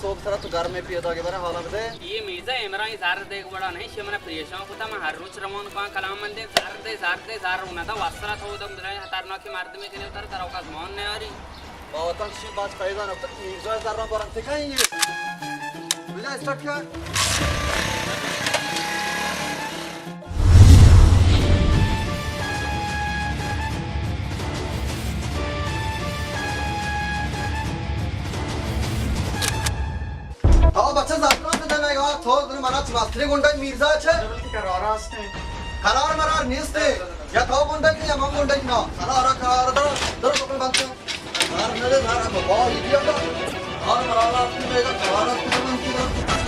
soap सरा तो घर में पियो तो के बारे हाल बदे ये मिर्जा इमरा ही जार देख बड़ा नहीं शिमना प्रियशों को तम हर रुच रमोन का कलाम मंदे जार उना था वस्त्रा था उदम दरे हतारना की मार्द में के उतर तरव का मोहन ने आरी बहुत अच्छी बात फायदा न तो मिर्जा जार पर सिखाएंगे बुझा स्टार्ट किया हाँ बच्चा जातना तो देमेगा थोड़ा दिन मना चुनास्त्री गुंडा मिर्जा है करार मरार निस्ते या थो गुंडा की या मंग गुंडा की ना करार दर कोपल बनते करार नले धारा बहुत इडियट करार मराला अपने मेरा करार अपने मन की